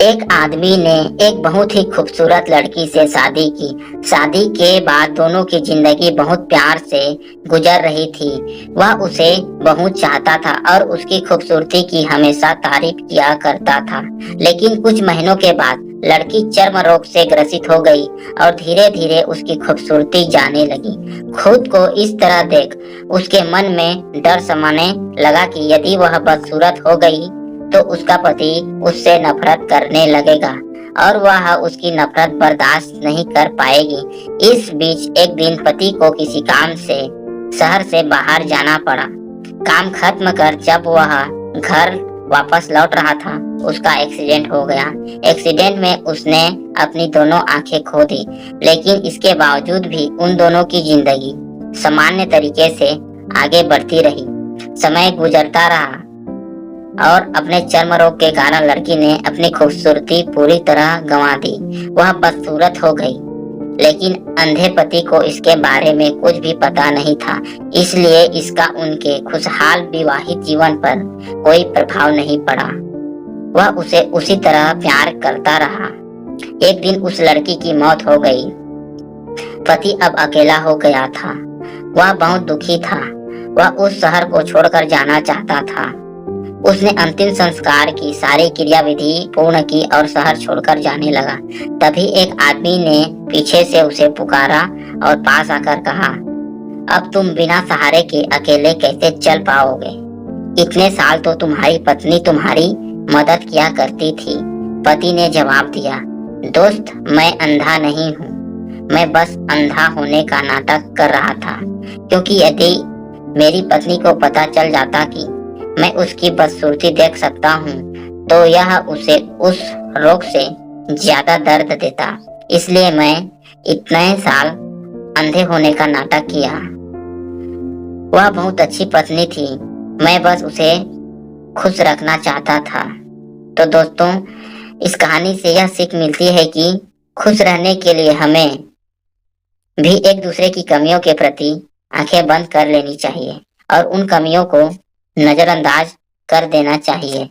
एक आदमी ने एक बहुत ही खूबसूरत लड़की से शादी की। शादी के बाद दोनों की जिंदगी बहुत प्यार से गुजर रही थी। वह उसे बहुत चाहता था और उसकी खूबसूरती की हमेशा तारीफ किया करता था। लेकिन कुछ महीनों के बाद लड़की चर्म रोग से ग्रसित हो गई और धीरे धीरे उसकी खूबसूरती जाने लगी। खुद को इस तरह देख उसके मन में डर समाने लगा कि यदि वह बदसूरत हो गई तो उसका पति उससे नफरत करने लगेगा और वह उसकी नफरत बर्दाश्त नहीं कर पाएगी। इस बीच एक दिन पति को किसी काम से शहर से बाहर जाना पड़ा। काम खत्म कर जब वह घर वापस लौट रहा था, उसका एक्सीडेंट हो गया। एक्सीडेंट में उसने अपनी दोनों आंखें खो दी, लेकिन इसके बावजूद भी उन दोनों की जिंदगी सामान्य तरीके से आगे बढ़ती रही। समय गुजरता रहा और अपने चर्म रोग के कारण लड़की ने अपनी खूबसूरती पूरी तरह गंवा दी। वह बदसूरत हो गई, लेकिन अंधे पति को इसके बारे में कुछ भी पता नहीं था, इसलिए इसका उनके खुशहाल विवाहित जीवन पर कोई प्रभाव नहीं पड़ा। वह उसे उसी तरह प्यार करता रहा। एक दिन उस लड़की की मौत हो गई। पति अब अकेला हो गया था। वह बहुत दुखी था। वह उस शहर को छोड़कर जाना चाहता था। उसने अंतिम संस्कार की सारी क्रिया विधि पूर्ण की और शहर छोड़कर जाने लगा। तभी एक आदमी ने पीछे से उसे पुकारा और पास आकर कहा, अब तुम बिना सहारे के अकेले कैसे चल पाओगे? इतने साल तो तुम्हारी पत्नी तुम्हारी मदद किया करती थी। पति ने जवाब दिया, दोस्त, मैं अंधा नहीं हूँ। मैं बस अंधा होने का नाटक कर रहा था, क्योंकि यदि मेरी पत्नी को पता चल जाता कि मैं उसकी बदसूरती देख सकता हूँ तो यह उसे उस रोग से ज्यादा दर्द देता। इसलिए मैं इतने साल अंधे होने का नाटक किया। वह बहुत अच्छी पत्नी थी। मैं बस उसे खुश रखना चाहता था। तो दोस्तों, इस कहानी से यह सीख मिलती है कि खुश रहने के लिए हमें भी एक दूसरे की कमियों के प्रति आंखें बंद कर लेनी चाहिए और उन कमियों को नजरअंदाज कर देना चाहिए।